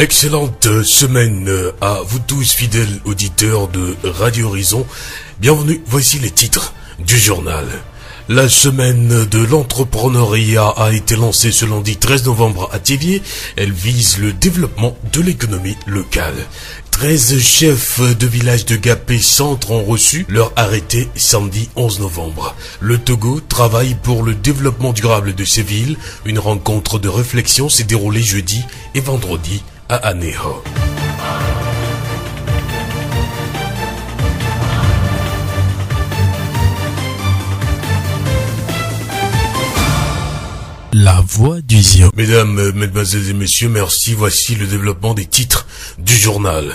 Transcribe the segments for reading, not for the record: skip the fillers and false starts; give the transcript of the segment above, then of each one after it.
Excellente semaine à vous tous fidèles auditeurs de Radio Horizon. Bienvenue, voici les titres du journal. La semaine de l'entrepreneuriat a été lancée ce lundi 13 novembre à Thiévié. Elle vise le développement de l'économie locale. 13 chefs de village de Gapé Centre ont reçu leur arrêté samedi 11 novembre. Le Togo travaille pour le développement durable de ces villes. Une rencontre de réflexion s'est déroulée jeudi et vendredi à Aného. La voix du Zion. Mesdames, mesdemoiselles et messieurs, merci. Voici le développement des titres du journal.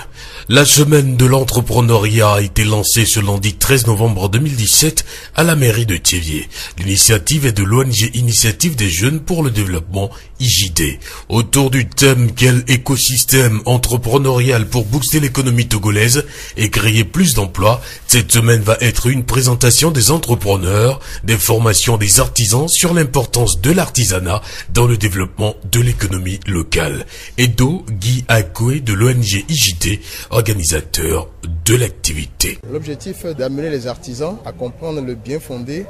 La semaine de l'entrepreneuriat a été lancée ce lundi 13 novembre 2017 à la mairie de Thiévié. L'initiative est de l'ONG Initiative des Jeunes pour le Développement IJD. Autour du thème « Quel écosystème entrepreneurial pour booster l'économie togolaise et créer plus d'emplois ?» Cette semaine va être une présentation des entrepreneurs, des formations des artisans sur l'importance de l'artisanat dans le développement de l'économie locale. Edo Guy Akoué de l'ONG IJD, organisateur de l'activité. L'objectif est d'amener les artisans à comprendre le bien fondé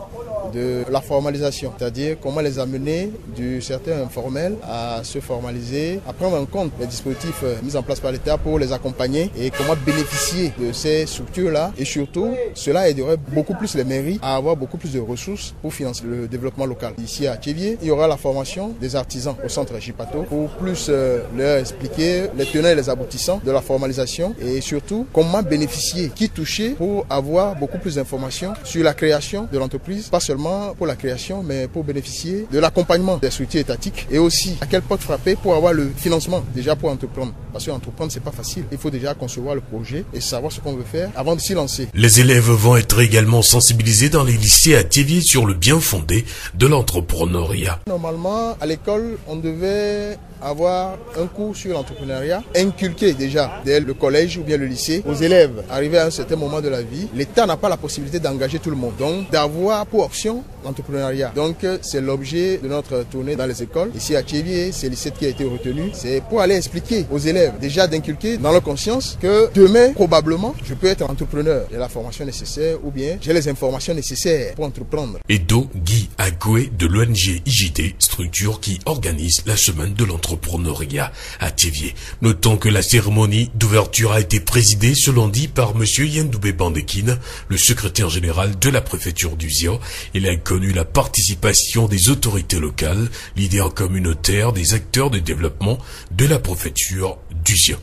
de la formalisation, c'est-à-dire comment les amener du certain informel à se formaliser, à prendre en compte les dispositifs mis en place par l'État pour les accompagner et comment bénéficier de ces structures-là. Et surtout, cela aiderait beaucoup plus les mairies à avoir beaucoup plus de ressources pour financer le développement local. Ici à Thiévié, il y aura la formation des artisans au centre Jipato pour plus leur expliquer les tenants et les aboutissants de la formalisation et surtout comment bénéficier, qui toucher pour avoir beaucoup plus d'informations sur la création de l'entreprise, pas seulement pour la création, mais pour bénéficier de l'accompagnement des structures étatiques et aussi à quelle porte frapper pour avoir le financement déjà pour entreprendre. Parce qu'entreprendre, c'est pas facile. Il faut déjà concevoir le projet et savoir ce qu'on veut faire avant de s'y lancer. Les élèves vont être également sensibilisés dans les lycées à Thiévié sur le bien fondé de l'entrepreneuriat. Normalement, à l'école, on devait avoir un cours sur l'entrepreneuriat, inculqué déjà dès le collège ou bien le lycée aux élèves arrivés à un certain moment de la vie. L'État n'a pas la possibilité d'engager tout le monde, donc d'avoir pour option l'entrepreneuriat. Donc c'est l'objet de notre tournée dans les écoles. Ici à Thiévié, c'est le lycée qui a été retenu. C'est pour aller expliquer aux élèves, déjà d'inculquer dans leur conscience que demain, probablement, je peux être entrepreneur. J'ai la formation nécessaire ou bien j'ai les informations nécessaires pour entreprendre. Edo Guy Agoué de l'ONG IJD, structure qui organise la semaine de l'entrepreneuriat à Thiévié. Notons que la cérémonie d'ouverture a été présidée ce lundi par monsieur Yendoubé Bandekine, le secrétaire général de la préfecture du Zio. Il a connu la participation des autorités locales, leaders communautaires, des acteurs de développement de la préfecture du Zio.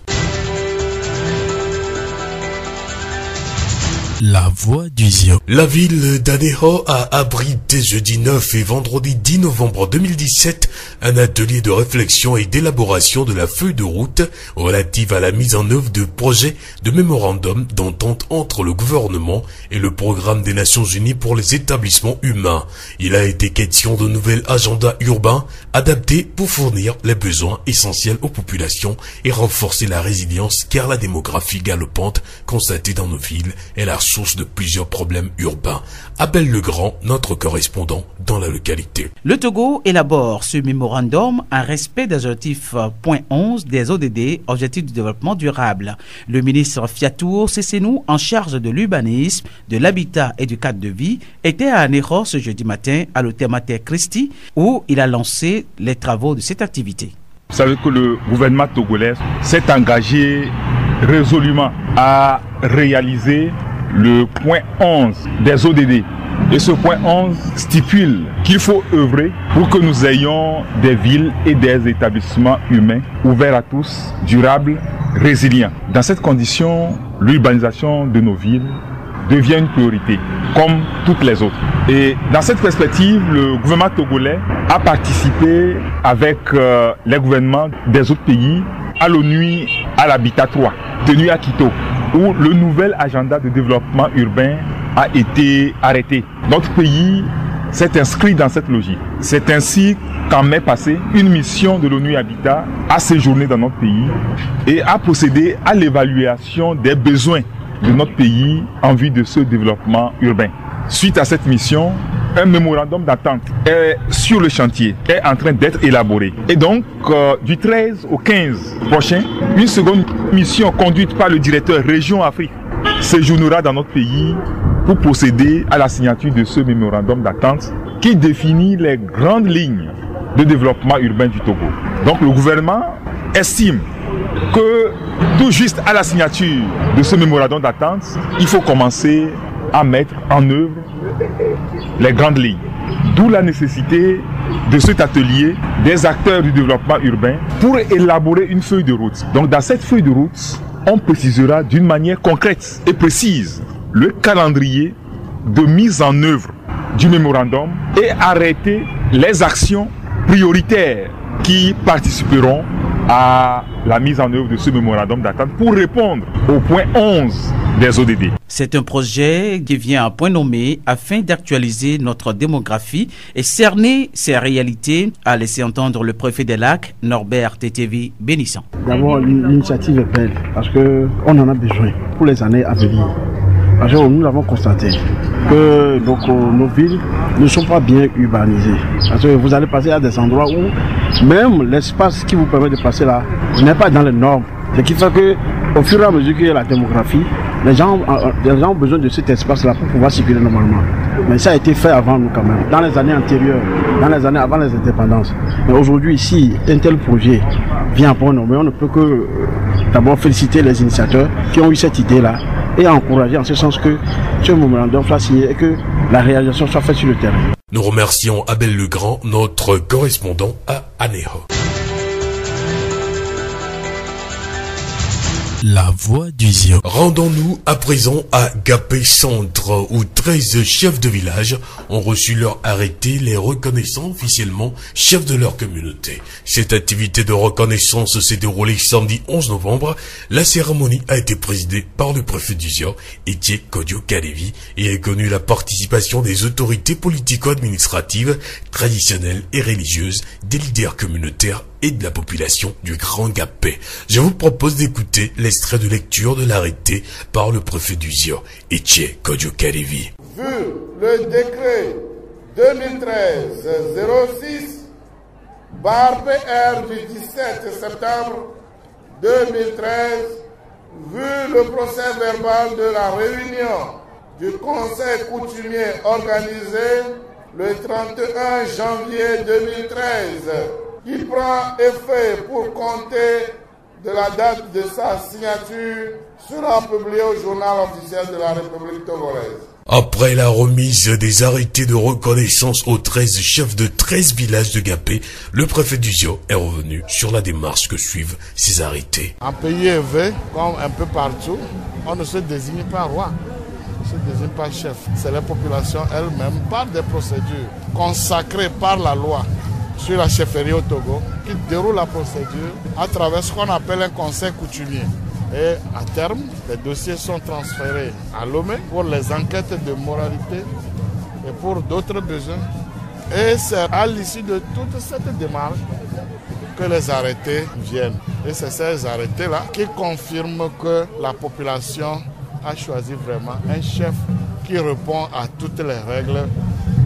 La voix du Zion. La ville d'Aného a abrité jeudi 9 et vendredi 10 novembre 2017 un atelier de réflexion et d'élaboration de la feuille de route relative à la mise en œuvre de projets de mémorandum d'entente entre le gouvernement et le programme des Nations Unies pour les établissements humains. Il a été question de nouvel agenda urbain adapté pour fournir les besoins essentiels aux populations et renforcer la résilience car la démographie galopante constatée dans nos villes est la source de plusieurs problèmes urbains. Abel Legrand, notre correspondant dans la localité. Le Togo élabore ce mémorandum en respect des objectifs point 11 des ODD, Objectifs du développement durable. Le ministre Fiatour Sessenou, en charge de l'urbanisme, de l'habitat et du cadre de vie, était à Aného ce jeudi matin à l'hôtel Mater Christi où il a lancé les travaux de cette activité. Vous savez que le gouvernement togolais s'est engagé résolument à réaliser le point 11 des ODD. Et ce point 11 stipule qu'il faut œuvrer pour que nous ayons des villes et des établissements humains ouverts à tous, durables, résilients. Dans cette condition, l'urbanisation de nos villes devient une priorité, comme toutes les autres. Et dans cette perspective, le gouvernement togolais a participé avec les gouvernements des autres pays à l'ONU à l'Habitat 3, tenu à Quito, où le nouvel agenda de développement urbain a été arrêté. Notre pays s'est inscrit dans cette logique. C'est ainsi qu'en mai passé, une mission de l'ONU Habitat a séjourné dans notre pays et a procédé à l'évaluation des besoins de notre pays en vue de ce développement urbain. Suite à cette mission, un mémorandum d'attente est sur le chantier, est en train d'être élaboré. Et donc, du 13 au 15 prochain, une seconde mission conduite par le directeur Région Afrique séjournera dans notre pays pour procéder à la signature de ce mémorandum d'attente qui définit les grandes lignes de développement urbain du Togo. Donc le gouvernement estime que tout juste à la signature de ce mémorandum d'attente, il faut commencer à mettre en œuvre les grandes lignes. D'où la nécessité de cet atelier des acteurs du développement urbain pour élaborer une feuille de route. Donc dans cette feuille de route, on précisera d'une manière concrète et précise le calendrier de mise en œuvre du mémorandum et arrêter les actions prioritaires qui participeront à la mise en œuvre de ce mémorandum d'attente pour répondre au point 11 des ODD. C'est un projet qui vient à point nommé afin d'actualiser notre démographie et cerner ses réalités, a laissé entendre le préfet des Lacs, Norbert Tetevi Bénisson. D'abord, l'initiative est belle parce qu'on en a besoin pour les années à venir. Parce que nous avons constaté que nos villes ne sont pas bien urbanisées. Parce que vous allez passer à des endroits où même l'espace qui vous permet de passer là n'est pas dans les normes. Ce qui fait qu'au fur et à mesure qu'il y a la démographie, les gens ont besoin de cet espace-là pour pouvoir circuler normalement. Mais ça a été fait avant nous quand même, dans les années antérieures, dans les années avant les indépendances. Mais aujourd'hui, si un tel projet vient à point nommé, on ne peut que d'abord féliciter les initiateurs qui ont eu cette idée-là et encourager en ce sens que ce mémorandum soit signé et que la réalisation soit faite sur le terrain. Nous remercions Abel Legrand, notre correspondant à Aného. La voix du Zion. Rendons-nous à présent à Gapé Centre, où 13 chefs de village ont reçu leur arrêté, les reconnaissant officiellement chefs de leur communauté. Cette activité de reconnaissance s'est déroulée samedi 11 novembre. La cérémonie a été présidée par le préfet du Zion, Etienne Kodio Kadevi, et a connu la participation des autorités politico-administratives, traditionnelles et religieuses, des leaders communautaires et de la population du Grand Gapé. Je vous propose d'écouter l'extrait de lecture de l'arrêté par le préfet du Zion, Etienne Kodio Kadevi. Vu le décret 2013-06 /PR du 17 septembre 2013, vu le procès verbal de la réunion du Conseil coutumier organisé le 31 janvier 2013, qui prend effet pour compter de la date de sa signature, sera publié au journal officiel de la République togolaise. Après la remise des arrêtés de reconnaissance aux 13 chefs de 13 villages de Gapé, le préfet du Zion est revenu sur la démarche que suivent ces arrêtés. En pays élevé, comme un peu partout, on ne se désigne pas roi, on ne se désigne pas chef. C'est la population elle-même, par des procédures consacrées par la loi sur la chefferie au Togo, qui déroule la procédure à travers ce qu'on appelle un conseil coutumier. Et à terme, les dossiers sont transférés à Lomé pour les enquêtes de moralité et pour d'autres besoins. Et c'est à l'issue de toute cette démarche que les arrêtés viennent. Et c'est ces arrêtés-là qui confirment que la population a choisi vraiment un chef qui répond à toutes les règles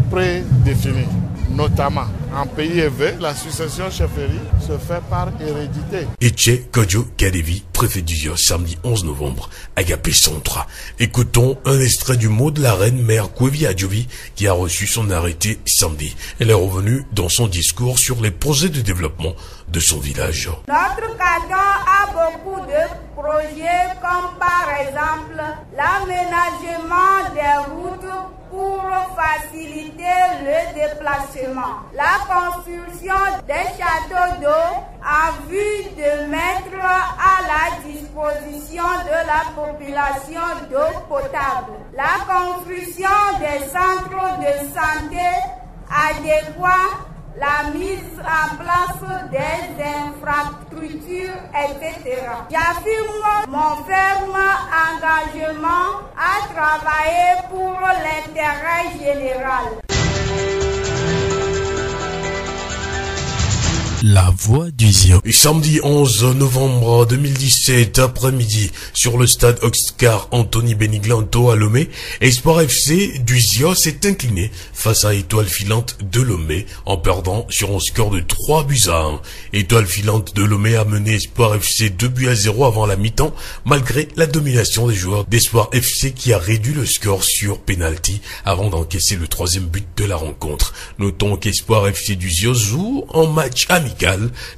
prédéfinies. Notamment, en pays élevé, la succession chefferie se fait par hérédité. Etienne Kodio Kadevi, préfet du Zion, samedi 11 novembre, à Gapé Centre. Écoutons un extrait du mot de la reine mère Kwevi Adjovi, qui a reçu son arrêté samedi. Elle est revenue dans son discours sur les projets de développement de son village. Notre canton a beaucoup de projets, comme par exemple l'aménagement des routes pour faciliter le déplacement, la construction des châteaux d'eau en vue de mettre à la disposition de la population d'eau potable, la construction des centres de santé adéquats, la mise en place des infrastructures, etc. J'affirme mon ferme engagement à travailler pour l'intérêt général. la voix du Zion. Et samedi 11 novembre 2017, après-midi, sur le stade Oscar Anthony Beniglanto à Lomé, Espoir FC du Zion s'est incliné face à Étoile Filante de Lomé en perdant sur un score de 3-1. Étoile Filante de Lomé a mené Espoir FC 2-0 avant la mi-temps, malgré la domination des joueurs d'Espoir FC qui a réduit le score sur penalty avant d'encaisser le 3e but de la rencontre. Notons qu'Espoir FC du Zion joue en match amical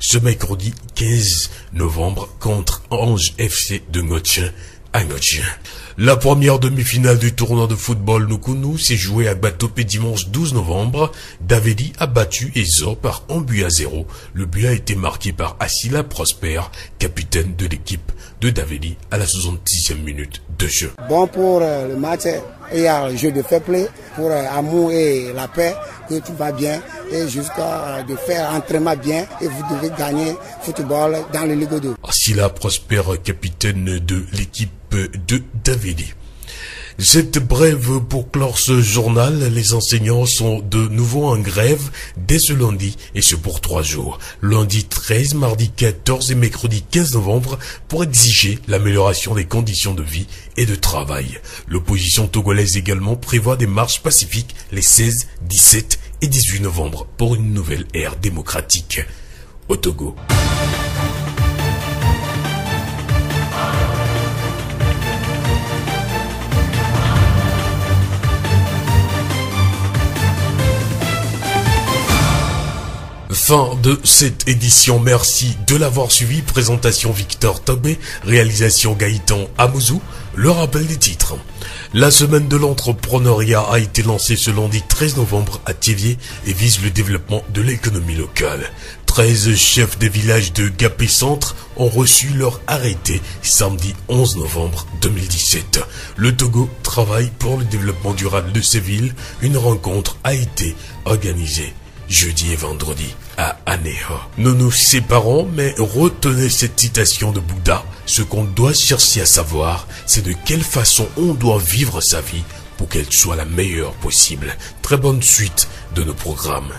ce mercredi 15 novembre contre Ange FC de Ngotien à Ngotien. La première demi-finale du tournoi de football Nukunu s'est jouée à Batopé dimanche 12 novembre. Daveli a battu Ezor par 1-0. Le but a été marqué par Assila Prosper, capitaine de l'équipe de Daveli à la 66e minute de jeu. Bon pour le match, il y a un jeu de fair play pour l'amour et la paix, que tout va bien et jusqu'à de faire entraînement bien et vous devez gagner football dans le Ligue 2. Assila Prosper, capitaine de l'équipe de Daveli. Cette brève pour clore ce journal, les enseignants sont de nouveau en grève dès ce lundi et ce pour 3 jours. Lundi 13, mardi 14 et mercredi 15 novembre pour exiger l'amélioration des conditions de vie et de travail. L'opposition togolaise également prévoit des marches pacifiques les 16, 17 et 18 novembre pour une nouvelle ère démocratique au Togo. Fin de cette édition, merci de l'avoir suivi. Présentation Victor Tobé, réalisation Gaëtan Amouzou. Le rappel des titres. La semaine de l'entrepreneuriat a été lancée ce lundi 13 novembre à Thiévié et vise le développement de l'économie locale. 13 chefs des villages de Gapé Centre ont reçu leur arrêté samedi 11 novembre 2017. Le Togo travaille pour le développement durable de ces villes. Une rencontre a été organisée jeudi et vendredi à Anéha. Nous nous séparons, mais retenez cette citation de Bouddha. Ce qu'on doit chercher à savoir, c'est de quelle façon on doit vivre sa vie pour qu'elle soit la meilleure possible. Très bonne suite de nos programmes.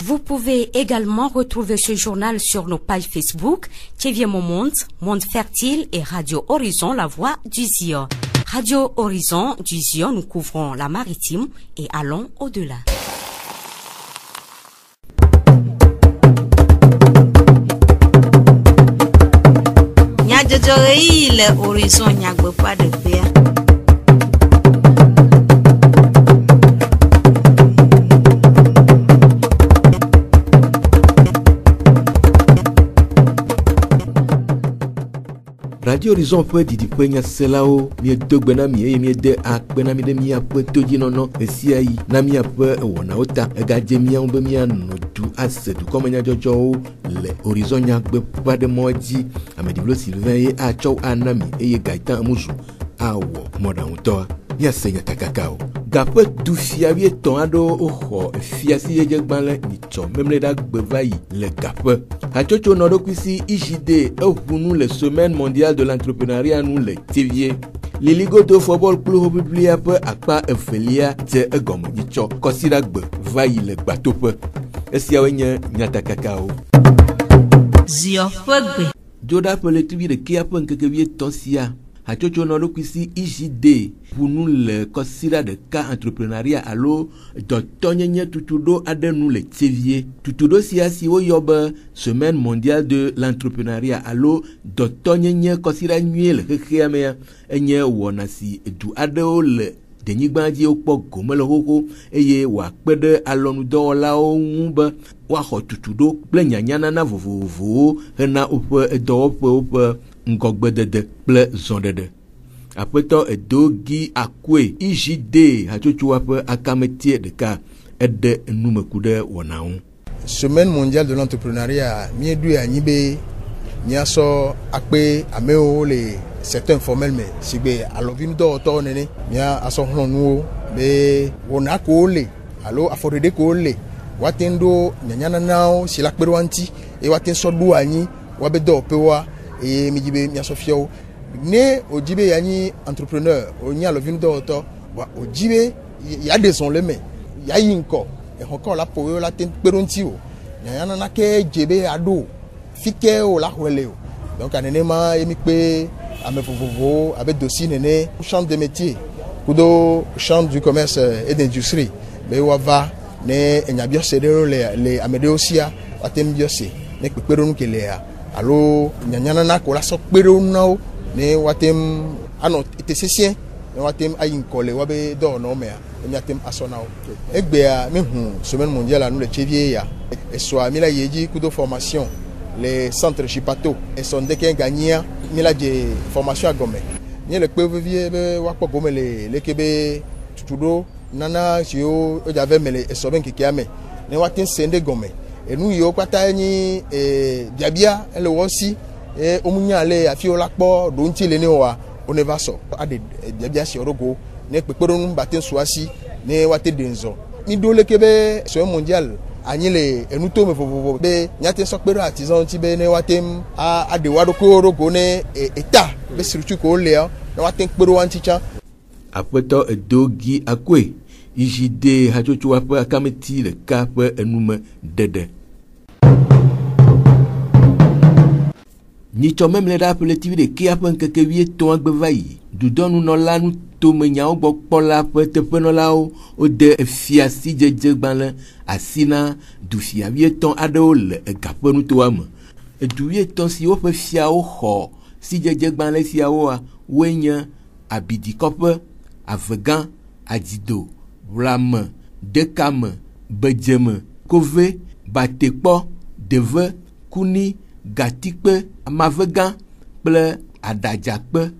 Vous pouvez également retrouver ce journal sur nos pages Facebook, Thiévié Monde, Monde Fertile et Radio Horizon, la voix du Zion. Radio Horizon du Zion, nous couvrons la maritime et allons au-delà. Le Horizon n'y a pas de paix. Radio Horizon peut didi penya selao mi dogbena mi mi de akbena mi de mi apo toji nono esiai na mi apo wona ota egaje mi an be mi anu du asedu komenya jojo le Horizon nya gbe pa de moji Amediblo Sylvain e acho anami e Gaëtan Amouzou awo moda uto mi asenya takakao gape du fiawie ton ado oho fiasi ye gbanle ni cho memle da gbevai le gape achocho nodo kwisi IJD ehunu le semaine mondiale de l'entrepreneuriat nous le Thiévié les ligo de football club publié peu akpa efelia te egomo ni cho kosira gbe vai le gbatope esiawenye nyata kakao Zio pegbe joda politique de kia pe nkekebie tonsia achocho nodo kwisi IJD pour nous le kosira de cas entrepreneuriat allo dotonyenye tutudo ade nous le Thiévié tutudo siasi o yoba semaine mondiale de l'entrepreneuriat allo dotonyenye kosira nyue le kekeamea enye wonasi du ade o le denyigbanji okpo gomele hoko eye wa kpede alonu dɔwɔlawo ŋu be woaxɔ tutudo kple nyanyanana vovovowo hena woƒe edɔwɔƒewo ƒe ŋgɔgbedede kple zɔɖeɖe. Aƒetɔ Edogi Akwe IJD hatsotsoa ƒe akametie ɖeka ede numeku ɖe wɔna ŋu. Semaine mondiale de l'entrepreneuriat mieɖoe anyi be miasɔ akpe amewo le secteur informel me si be alɔvinu dɔwɔtɔwo nene mia asɔ xlɔ̃ nuwo be wɔna ko le alo afɔɖeɖe ko le watendo nyanyana nao si la kperoanti e waten sodu anyi wabedo pewa e mijibe miasofio ne ojibe yanyi entrepreneur onya lo vin do to wa ojibe ya de son leme ya yinko e hoko la po la ten kperonti o nyanyana na ke jebe ado fike o la hwele o donc anenema emi pe ame vovovo avec dossier nene chambre de métier kudo chambre du commerce et d'industrie be wava ne enyabio sedero le amedeosia watem biose ne kpekpero nu kelea alo nyanyana na ko la so kpero no ne watem ano itesesien ne watem ayin kole wabe do no mea nyatem asonao egbea me hu semaine mondiale anu le chevie ya e so amila yeji kudo formation les centres Chipato et sont des gagnants mila de formation à Gomé ni le peuvent vie wa ko Gomé le kebe tutudo nana jio j'avais mais et so ben ki ame ne wa tin sende Gomé et nous yo kwata ni biabia ele wosi e omunya le afi olakpo do nti le ni wa onevaso ade biabia si orogo ne pepero nu baten soasi ne wa te denzo ni do le kebe so mondial anyile enuto me vovovo be nyate sokpero artisan ti be ne watem a de wadoko rogo ne eta be sirtu ko le na watem kpero anticha apeto edogi akwe ijide hachocho ape akameti le kape enume dede ni to même le rappel TV de ki apen keke wie to agbevai du donu no lanu to menya ogbo pola pe te pe no lao o de fia si jeje gbanle asina du fia wie ton adol e gapenu to am e du wie ton si o pe fia o ho si jeje gbanle fia o a wenya abidi kope avegan adido ram dekam bejem kove batekpo deve kuni gatikpe amavegan kple adajakpe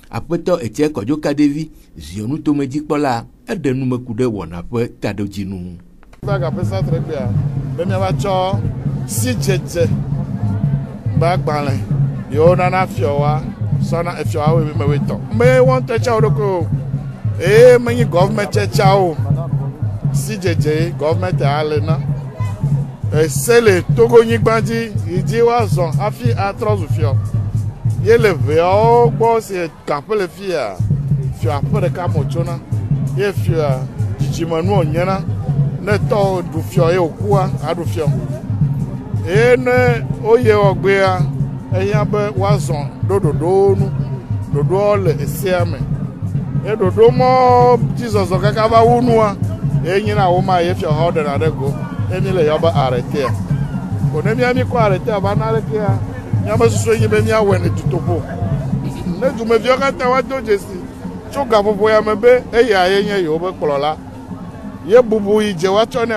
apeto etie kojo kadevi zionu to meji kpola edenu mekude wona pe tadojinu baga pesa trebia be mi ba cho si jeje ba gbanle yo nana fiowa sona efiowa we me weto me won te cha odoko me government cha o si jeje government alena c'est le Togo Nigbandi, il dit wa son afi a trozufio. Il le veo bo c'est capel fia. Fio après ka mochona. Il fio jimanu onyana. Ne to du fio e okua adu fio. E ne oye ogbea e yan be wa son dododo nu. Dodo le esiame. E dodo mo Jesus okaka ba wunua. E nyina wo ma ye fio ho de na go. Eni le yoba arrêter. Onemi ami ko arrêter ba na arrêter ya. Nyama susu yin be mi awene tutopo. Ne du me vio kan ta wa do jesi. Chuga bobo ya mebe e ya yenye yo be kpolola. Ye bubu ije wa chone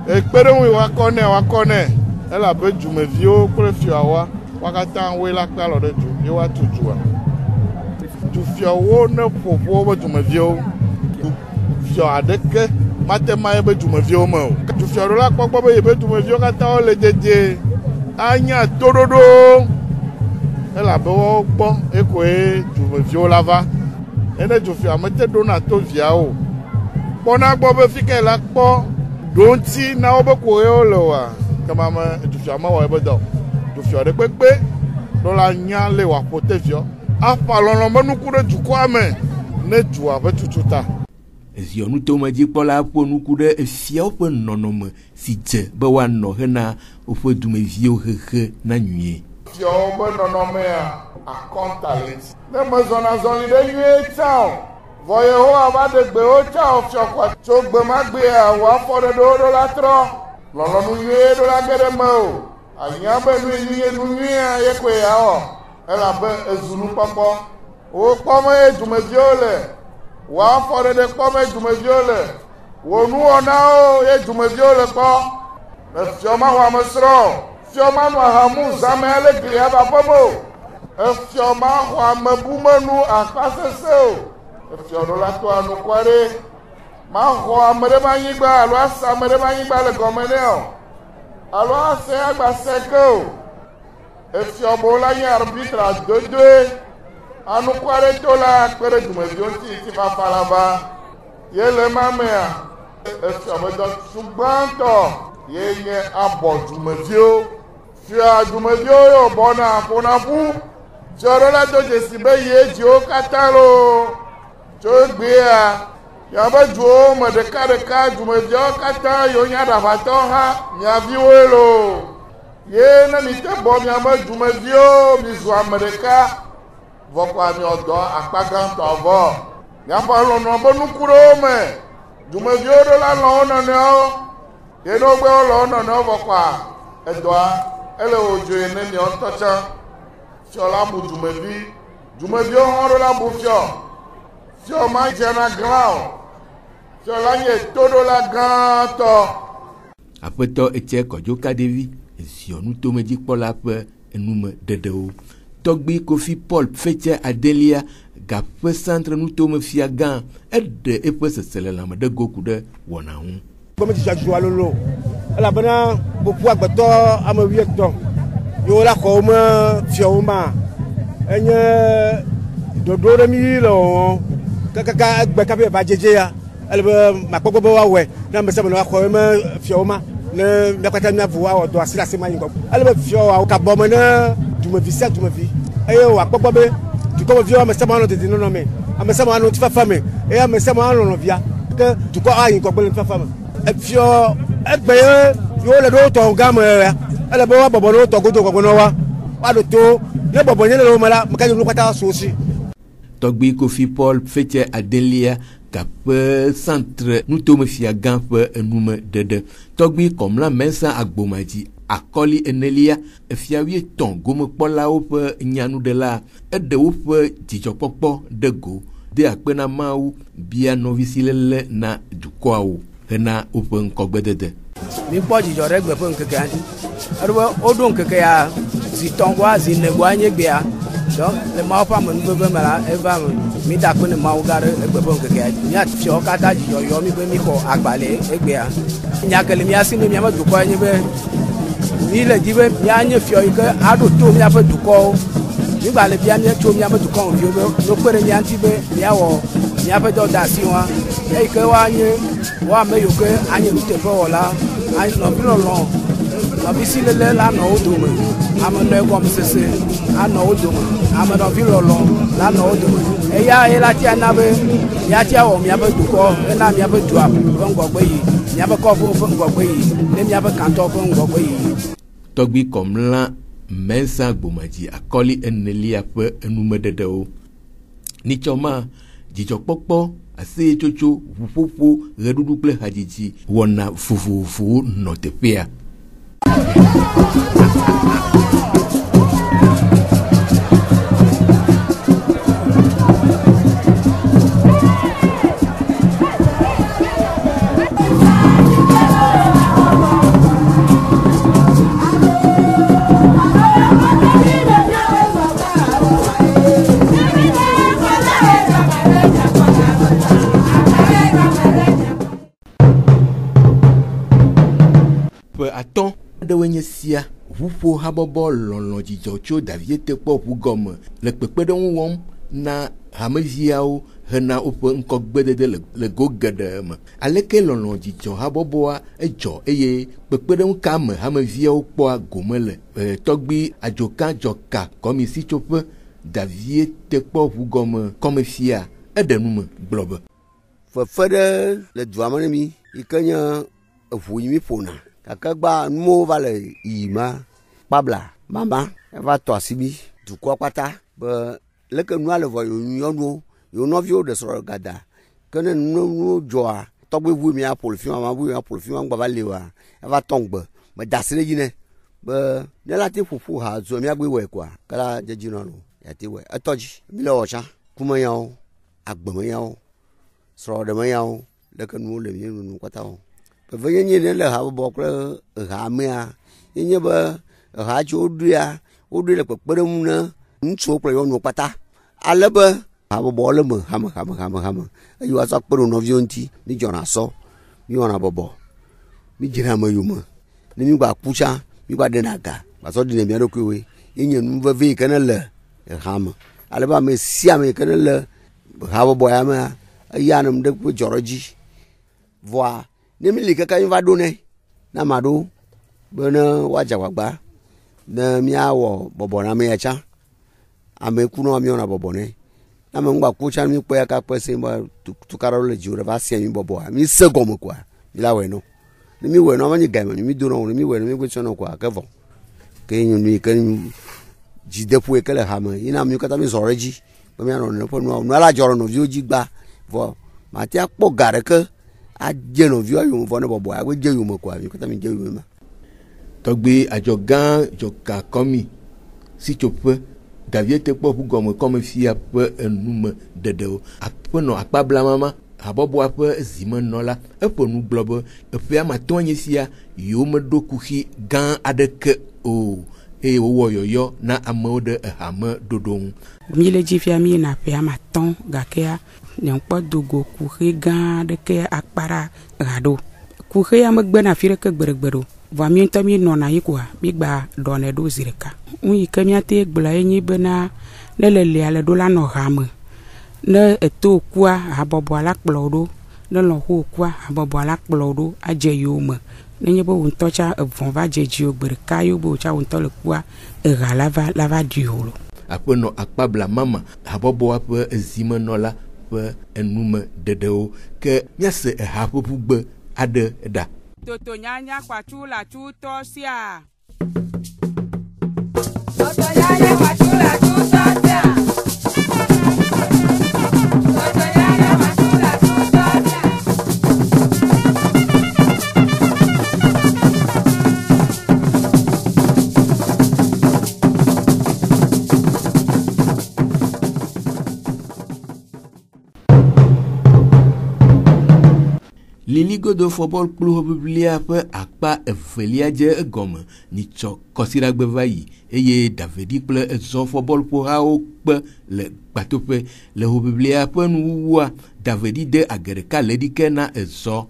e pere wa kone. E la be du me vio ko fio awa. Wakata we la pa lo de du. Ye wa tutua. Du fio wo ne popo be du me vio. Fio adeke matema ebe dumevio mo du fioro la popo be ebe dumevio kata o le jeje anya tododo e la bo gbo eko e dumevio lava ene du fio amete dona to via o bona gbo be fike la po donti na obo ko e o lo wa kama ma du fio ma wa ebe do du fio de pepe do la nya le wa potevio afa lolo monu ku de du kwa me ne du abe tututa zionu to meji kpola ponu kude efia ope nonome si je be wa no hena ofe dumevio hehe na nwie fio be nonome a contalent ne mo zona zoni de nwie chao voye ho aba de gbe o chao fio kwa to gbe ma gbe a wa fo de do la tro lolo nu nwie do la gere mo anya be nu nwie ye kwe ya o e la be ezunu papo o pomo e dumevio le wa fore de pome dumeviole wonu ona o e dumeviole ko e fioma wa masro fioma no hamu zamele glia ba bobo e fioma wa mabumanu akasese e fiodo la to anu kware ma ho amere bayigba alo asa amere bayigba le gomene o alo ase agba seko e fiobo la yin arbitre dodo anu kware tola kwere dumevio ti fa falaba yele mamea Efiamedo sugbãtɔ ye nye abɔ dumeviwo. Fia dumeviwo yo bɔna ƒonaƒu. Fiaɖola do dzesi be ye dziwo katã lo. Tso egbea, miabe duwo me ɖeka dumeviwo katã yo nya ɖaʋatɔ hã miaviwoe lo. Ye ne mi te bɔ miabe dumeviwo mizu ame ɖeka. Vɔkɔa miɔdɔ akpa gãtɔ vɔ. Miaƒe lɔlɔ be nuku ɖewo me. Dumeviwo ɖo la lɔ wo nɔnɔewo. Ye ne wogbe wolɔ wo nɔnɔewo vɔkɔa edɔa ele wo dzoe ne miawo ŋutɔ tsã. Fiɔ la bu dumevi. Dumeviwo hã ɖo la bu fiɔ. Fiɔ ma dzena glã o. Fiɔ la nye toɖola gãtɔ. Aƒetɔ Etse Kɔdzo Kadevi ziɔ nutomedzikpɔla ƒe enume dedewo. Tɔgbi Kofi Paul Fetche Adelia gaƒe centre nutomefia gã eɖe eƒe seselelãme ɖe goku ɖe wɔna ŋu. Gbɔmedzidza lolo elabena ƒoƒu agbetɔ ame 8 yewo la xɔwo me fiɔwo ma enye dodo ɖe mi le wɔwɔ kaka egbe kaƒe va dzedze ya ele be makpɔgbɔ be woawɔe ne ame sia ame xɔ me fiɔwo ma ne miakpata miavu awɔ dɔ asi le ase ma yi ŋgɔ ele be fiɔwo ka bɔ me ne dumevi sia dumevi eye wòakpɔgbɔ be dukɔmeviwo ame sia ame anɔ dede nɔnɔ me ame sia ame anɔ ŋutifafa me eye ame sia ame anɔ nɔvia ke dukɔ ayi ŋgɔgbe le ŋutifafa me. Efiɔ egbe ye yewo le ɖo tɔ gã me ya ele be woabɔbɔ ne wotɔ godo gbɔgbɔ na wa woaɖo to ne bɔbɔ nye le wo me la meka dze nu kpata so si. Tɔgbi Kofi Paul Fetche Adelia gaƒe centre nutomefia gã ƒe enume ɖeɖe. Tɔgbi Kɔmla Mensa Agbomadzi akɔli enelia efiawie tɔn gomekpɔlawo ƒe nyanuɖela eɖe woƒe dzidzɔkpɔkpɔ ɖe go de akpe na Mawu bia nɔvi si lele na dukɔawo hena woƒe ŋkɔgbedede. Mi kpɔ dzidzɔ ɖe gbe ƒe ŋkeke ŋuti. Eɖo woɖo ŋkeke ya zi tɔ̃goa zi negoa nye gbea. Donc le Mawu ƒe amenuveve me la eva me mi da akpe ne Mawu gã ɖe egbe ƒe ŋkeke ya. Miafiawo katã dzidzɔ yɔ mi be mi xɔ agbalẽ egbea. Nya ke le mia si ne miaƒe dukɔ nye be mi le di be mianye fiɔ yi ke aɖo to miaƒe dukɔwo. Mi gba le bia tso miaƒe dukɔ ŋuti be no kpe ɖe mia ŋuti be miawɔ miaƒe dɔdeasiwoa eyi ke woanye wo ame yiwo ke anye nuteƒewɔla nɔvi lɔlɔ nɔvi si lele la nɔ wo dome ame nɔ egɔmesese anɔ wo dome ame nɔvi lɔlɔ la nɔ wo dome eya ye la tia na be miatia wɔ miaƒe dukɔ hena miaƒe dua ƒe ŋgɔgbe yi miaƒe kɔƒewo ƒe ŋgɔgbe yi ne miaƒe kantɔ ƒe ŋgɔgbe yi. Tɔgbi Kɔmla Mensa Agbomadzi akɔli enelia ƒe enumeɖeɖewo. Nitsɔma dzidzɔkpɔkpɔ aseyetsotso ʋuƒoƒo ɣeɖuɖu kple hadzidzi wɔna vovovowo nɔ teƒea. Atɔ̃ aɖewoe nye sia ʋuƒo habɔbɔ lɔlɔ dzidzɔ tso Daviete kpɔ ʋu gɔme le kpekpeɖeŋu wɔm na hameviawo hena woƒe ŋkɔgbedede le go geɖe me. Aleke lɔlɔ dzidzɔ habɔbɔa edzɔ eye kpekpeɖeŋu ka me hameviawo kpɔa gome le tɔgbi adzoka dzɔka kɔmisitsoƒe Daviete kpɔ ʋu gɔme kɔmefia eɖe nume gblɔ be fefe ɖe le dua me ne mi yi ke nye eʋu yi mi ƒona gake gba nuwo va le yiyima kpabla mama eva tɔ asi mi dukɔ kpata be leke nua le vɔ yewo nyɔnuwo yewo nɔviwo ɖe srɔ̃ gada ke ne nuwo dzɔa tɔgbeʋu mi aƒo le fi ma maʋu mi aƒo le fi ma ŋgba va le oa eva tɔ ŋgbe me da asi ɖe dzi ne be ne la te ƒoƒu ha zɔ miagbe wɔe koa ke la dzedzi nɔ no yate wɔe etɔ dzi mi le wɔ tsã kumenyawo agbemenyawo srɔ̃ɖemenyawo leke nuwo le mi nu kpata wo veve nye ne le habɔbɔ kple ehamea nye be eha tsi woɖoe le kpekpeɖeŋu ne ŋutsuwo kple nyɔnuwo kpata ale be habɔbɔ le me hame eye woazɔ kpe ɖe nɔviwo ŋuti mi dzɔna sɔ mi wɔna bɔbɔ mi dzena ame yome ne mi gba ku tsã mi gba ɖena ga gbazɔ ɖi ne mia ɖokuiwoe nye nu veve yi ke ne le ehame ale be ame sia ame yi ke ne le habɔbɔ ya mea eya ne ɖe ƒe dzɔ ɖe dzi vɔa ne mi li kaka mi va ɖo nɛ na ma ɖo be ne woadze agbagba ne miawɔ bɔbɔ na ame ya tsã ame kunɔ miɔna bɔbɔ nɛ na me ŋgba ko tsã mi kpɔ ya kakpe se be tukaɖa le dziwo ɖe va sia mi bɔbɔa mi se gɔme koa mi la wɔe no ne mi wɔe no ava nye game mi do no ne mi wɔe no mi gbe tsɔ no koa ke vɔ ke nyɔnu ke dzideƒo ke le hame yina mi katã mi zɔ ɖe dzi be mianɔ ne ƒe nua la dzɔ ɖe nɔviwo dzi gba vɔ mate akpɔ ga ɖeke adze nɔviwo yome vɔ ne bɔbɔa agbe dze yome koa mi katã mi dze yome ma. Tɔgbe adzɔgã dzɔka kɔmi sitsoƒe Davie te kpɔ ʋu gɔme kɔme fia ƒe enume ɖeɖewo aƒenɔ akpabla mama habɔbɔa ƒe zimenɔla eƒe nu gblɔ be eƒea matɔ̃ nye sia yewo meɖo kuxi gã aɖeke o eye wowɔ yɔyɔ na amewo ɖe ehame ɖoɖo ŋu. Mi le dzi fia mi na ƒea matɔ̃ gakea nyɔnkpɔ dogo kuxi gã aɖeke akpa ɖa ɣaɖo kuxia megbena fi ɖeke gbeɖegbeɖo vɔ mi ŋutɔ mi nɔna yi koa mi gba ɖɔnɛ ɖo zi ɖeka nu yi ke miate gblɔ ye nye bena ne le lia le ɖo la nɔ hame ne eto kua habɔbɔ la kplɔ ɖo ne lɔƒo kua habɔbɔ la kplɔ ɖo adze yiwo me ne nye be wo ŋutɔ tsa evɔn va dze dziwo gbe ɖeka yewo be wotsa wo ŋutɔ le kua eha la va ɖi wo lo. Aƒenɔ akpabla mama habɔbɔa ƒe zimenɔla ƒe enume ɖeɖewo ke míase ehaƒoƒu gbe aɖe ɖa. Toto nyanya kwatu la tuto sia. Toto nyanya kwatu la tuto sia. Toto nyanya kwatu la tuto sia. Liligo de football club biblia ƒe akpa evelia dze egɔme nitsɔ kɔsiɖagbe va yi eye Davidi kple ezɔ football ƒohawo kpe le gbatoƒe le ho biblia ƒe nuwuwua Davidi de age ɖeka le ɖike na ezɔ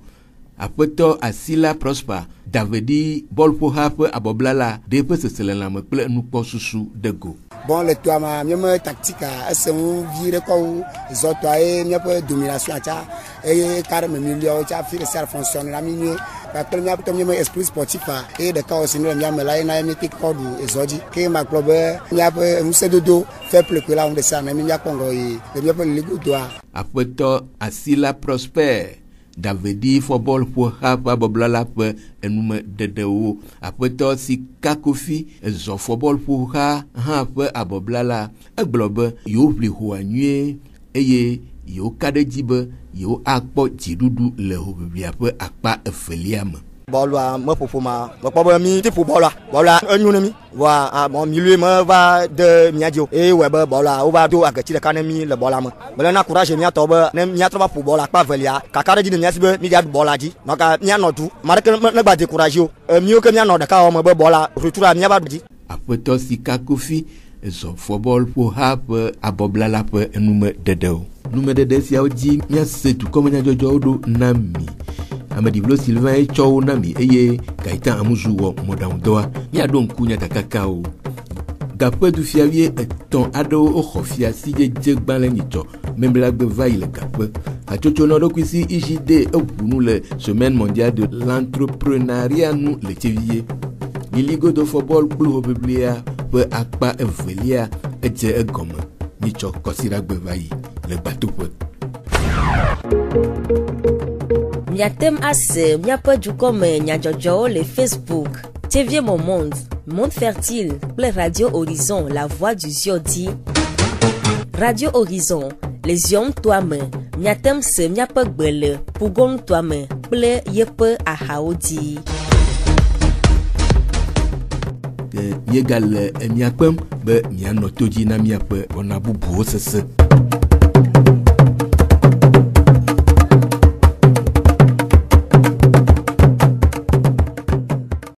aƒetɔ Asila Prosper Davidi bɔlƒoha ƒe abɔbla la ɖe ƒe seselelãme kple nukpɔsusu de go. Bon, le toit ma miame tactique ese ŋu vi ɖe kɔ zɔtɔa ye miaƒe domination atsa eye carré me milieu tsa fi le ça fonctionne la minue kpakple miaƒe miame esprit sportif eye ɖeka wo si ne le miame la ye na mi te kɔ ɖu ezɔdzi ke ma kplɔ be miaƒe ŋusẽdodo fait ple la ŋu de sa ne miakpɔ ŋgɔ yi le miaƒe ligodoa. Aƒetɔ Asila Prosper Davidi football ƒoha ƒe abɔbla la ƒe enume ɖeɖewo aƒetɔ Sika Kofi ezɔ football ƒoha hã ƒe abɔbla la egblɔ be yewo ʋli hoa nyuie eye yewo ka ɖe dzi be yewo akpɔ dziɖuɖu le hoʋiʋlia ƒe akpa evelia me. Bɔlua me ƒoƒo ma mekpɔ be mi te ƒo bɔlua enyo ne mi voa mɔ milieu me va de mia dzi o eye wɔe be bɔlua wova do agetsi ɖeka ne mi le bɔla me mele na courage miatɔ be ne miatrɔ va ƒo bɔla akpa velia kaka ɖe dzi ne miasi be mi ɖu bɔla dzi nɔka mianɔ du ma ɖeke ne gba de courage o miwo ke mianɔ ɖeka wɔ me be bɔla retour miava ɖu dzi. Aƒetɔ Sika Kofi ezɔ football ƒoha ƒe abɔbla la ƒe enume ɖeɖewo. Numeɖeɖe siawo dzi míase dukɔmenyadzɔdzɔwo ɖo na mi. Ameɖiblo Sylvain tsɔ wo na mi eye Gaëtan Amuzu wɔ mɔɖaŋudɔa míaɖo ŋku nyatakakawo. Gaƒedu fiawie etɔ̃ aɖewo xɔ fia si dzedze gbalẽ nyitsɔ memblagbe va yi le gaƒe. Hatsotso nɔ ɖokui si IJD eʋunu le semaine mondiale de l'entrepreneuriat nu le tsevie. Liligo de football club biblia ƒe akpa evelia edze egɔme nyitsɔ kɔsiɖagbe va yi le gbatoƒe. Miatem ase miaƒe dukɔme nyadzɔdzɔwo le Facebook Tevie Monde, Monde Fertile kple Radio Horizon la voix du Zion di. Radio Horizon le Zion toa me miatem se miaƒe gbe le Pugon toa me kple yeƒe ahawo di. Míegale miakpem be mianɔ to dzi na miaƒe wɔna bubuwo sese.